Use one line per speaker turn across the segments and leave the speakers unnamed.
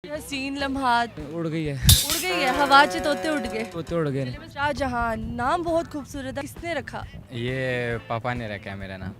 हसीन लम्हात
उड़ गई है
हवा च तोते उड़ गए।
तोते उड़ गए।
शाहजहां नाम बहुत खूबसूरत है, किसने रखा?
ये पापा ने रखा है मेरा नाम।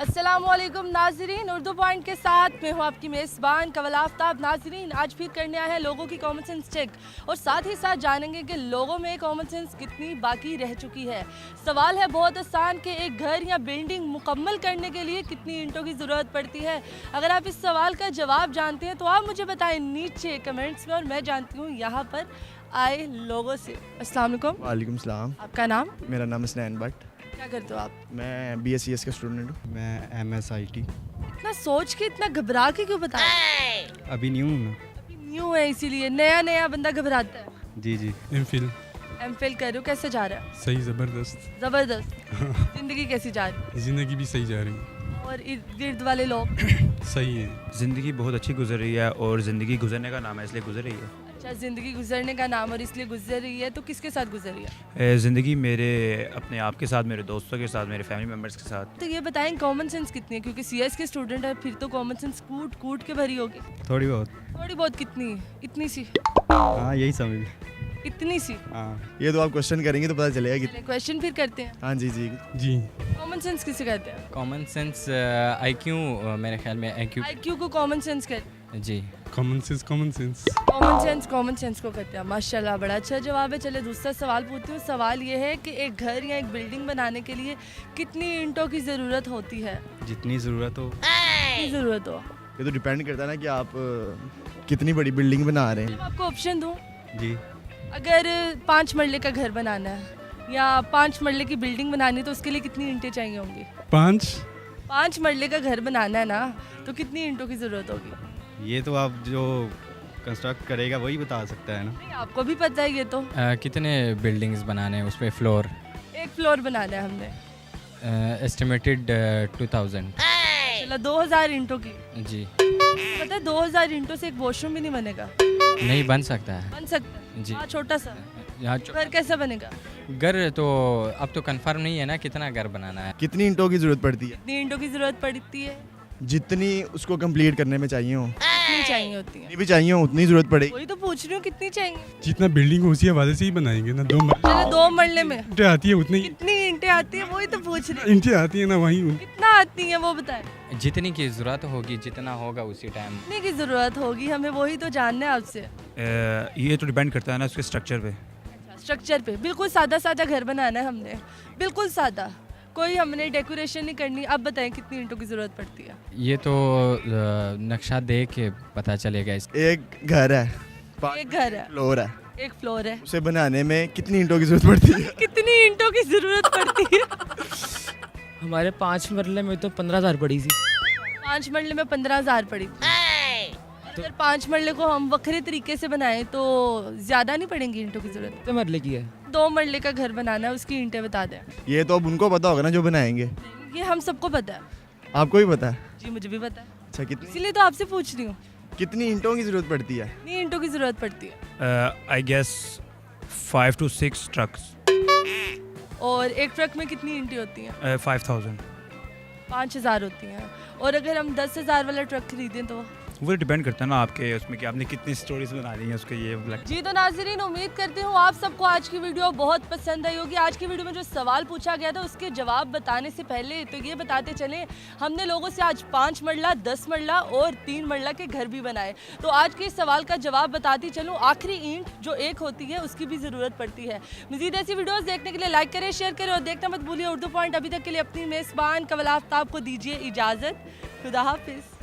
अस्सलामुअलैकुम नाजरीन, उर्दू पॉइंट के साथ मैं हूँ आपकी मेज़बान कवल आफ्ताब। नाजरीन, आज फिर करने आए हैं लोगों की कॉमन सेंस चेक और साथ ही साथ जानेंगे कि लोगों में कॉमन सेंस कितनी बाकी रह चुकी है। सवाल है बहुत आसान कि एक घर या बिल्डिंग मुकम्मल करने के लिए कितनी ईंटों की ज़रूरत पड़ती है। अगर आप इस सवाल का जवाब जानते हैं तो आप मुझे बताएं नीचे कमेंट्स में, और मैं जानती हूँ यहाँ पर आए लोगों से। अस्सलाम वालेकुम।
वालेकुम सलाम।
आपका नाम?
मेरा नाम हसनैन भट्ट।
क्या करते हो आप?
मैं BScs का स्टूडेंट हूँ।
मैं MSIT।
इतना सोच के इतना घबरा के क्यों बताया?
अभी न्यू हूँ ना।
अभी न्यू है इसीलिए नया बंदा घबराता है।
जी
एमफिल
एमफिल कर रहे हो, कैसे जा रहा है?
सही ज़बरदस्त।
जबरदस्त। जिंदगी कैसी जा रही
ज़िंदगी भी सही जा रही
है? और इर्द गिर्द वाले लोग?
सही है।
ज़िंदगी बहुत अच्छी गुजर रही है और ज़िंदगी गुजरने का नाम है इसलिए गुजर रही है।
अच्छा, जिंदगी गुजरने का नाम और इसलिए गुजर रही है, तो किसके साथ गुजर रही है?
ज़िंदगी मेरे अपने आप के साथ, मेरे दोस्तों के साथ, मेरे फैमिली मेम्बर्स के साथ।
तो ये बताएं कॉमन सेंस कितनी है, क्योंकि CS के स्टूडेंट है, फिर तो कॉमन सेंस कूट कूट के भरी होगी।
थोड़ी बहुत।
थोड़ी बहुत कितनी? इतनी सी?
हाँ यही समझ।
इतनी सी?
हाँ
ये तो आप क्वेश्चन करेंगे तो पता चलेगा कि
क्वेश्चन फिर करते हैं।
हाँ जी।
जी।
कॉमन सेंस किसे कहते हैं?
कॉमन सेंस IQ, मेरे ख्याल में IQ।
IQ को कॉमन सेंस कहते हैं।
जी।
कॉमन सेंस
कॉमन सेंस को कहते हैं। माशाल्लाह, बड़ा अच्छा जवाब है। चले दूसरा सवाल पूछती हूँ। सवाल ये है कि एक घर या एक बिल्डिंग बनाने के लिए कितनी ईंटों की ज़रूरत होती है?
जितनी ज़रूरत हो।
कितनी ज़रूरत हो?
ये तो डिपेंड करता है ना कि आप कितनी बड़ी बिल्डिंग बना रहे हैं।
मैं आपको ऑप्शन दूँ?
जी।
अगर 5 मरले का घर बनाना है या 5 मरले की बिल्डिंग बनानी है तो उसके लिए कितनी ईंटें चाहिए होंगी? 5 मरले का घर बनाना है ना, तो कितनी ईंटों की ज़रूरत होगी?
ये तो आप जो कंस्ट्रक्ट करेगा वही बता सकता है ना।
नहीं, आपको भी पता है ये तो।
कितने बिल्डिंग्स बनाने हैं, उस पर फ्लोर?
एक फ्लोर बनाना है हमने।
एस्टिमेटेड 2000।
चलो 2000 ईंटों की।
जी।
पता है 2000 ईंटों से एक वॉशरूम भी नहीं बनेगा।
नहीं बन सकता है।
बन सकता है
जी।
हाँ, छोटा सा।
यहाँ
घर कैसे बनेगा?
घर तो अब तो कंफर्म नहीं है ना कितना घर बनाना है।
कितनी ईंटों की ज़रूरत पड़ती है?
कितनी ईंटों की ज़रूरत पड़ती है?
जितनी उसको कंप्लीट करने में चाहिए हो।
कितनी चाहिए होती है?
जितनी भी चाहिए हो उतनी ज़रूरत पड़ेगी।
वही तो पूछ रही हूँ, कितनी चाहिए?
जितना बिल्डिंग उसी हवाले से ही बनाएंगे ना। 2
चलो 2 मरले में
ईंटें आती है उतनी
कितनी ईंटें आती है, वही तो पूछ रही हूँ।
ईंटें आती है ना वहीं।
कितना आती है वो बताएं।
जितनी की ज़रूरत होगी, जितना होगा उसी टाइम।
कितने की ज़रूरत होगी हमें, वही तो जानना है आपसे।
ये तो डिपेंड करता है ना उसके स्ट्रक्चर पे।
स्ट्रक्चर पे बिल्कुल सादा घर बनाना है हमने, बिल्कुल सादा, कोई हमने डेकोरेशन नहीं करनी। अब बताएं कितनी ईंटों की ज़रूरत पड़ती है?
ये तो नक्शा देख के पता चलेगा।
एक घर है,
एक घर है,
फ्लोर है,
एक फ्लोर है,
उसे बनाने में कितनी ईंटों की ज़रूरत पड़ती है?
कितनी ईंटों की ज़रूरत पड़ती है?
हमारे 5 मरले में तो 15,000 पड़ी थी।
5 मरले में 15,000 पड़ी थी। अगर 5 मरले को हम वक्रे तरीके से बनाएं तो ज़्यादा नहीं पड़ेंगी ईंटों की ज़रूरत?
कितने मरले की है?
2 मरले का घर बनाना है, उसकी ईंटें बता दें।
ये तो अब उनको पता होगा ना जो बनाएंगे।
ये हम सबको पता है।
आपको भी पता है?
जी मुझे भी पता है,
अच्छा, कितनी
इसीलिए तो आपसे पूछ रही हूँ।
कितनी ईंटों की ज़रूरत पड़ती है?
कितनी ईंटों की ज़रूरत पड़ती है?
I guess 5 to 6 trucks.
और एक ट्रक में कितनी ईंटें होती हैं?
5000।
5000 होती हैं। और अगर हम 10,000 वाला ट्रक खरीदें तो?
वो डिपेंड करता है ना आपके उसमें कि आपने कितनी स्टोरीज बना ली हैं उसके। ये
जी तो नाज़रीन, उम्मीद करती हूँ आप सबको आज की वीडियो बहुत पसंद आई होगी। आज की वीडियो में जो सवाल पूछा गया था उसके जवाब बताने से पहले तो ये बताते चलें, हमने लोगों से आज 5 मरला, 10 मरला और 3 मरला के घर भी बनाए। तो आज के सवाल का जवाब बताती चलूँ, आखिरी ईंट जो एक होती है उसकी भी ज़रूरत पड़ती है। मज़ीद ऐसी वीडियोज़ देखने के लिए लाइक करें, शेयर करें और देखना मत भूलिए उर्दू पॉइंट। अभी तक के लिए अपनी मेज़बान कवल आफ्ताब को दीजिए इजाज़त। खुदा हाफिज़।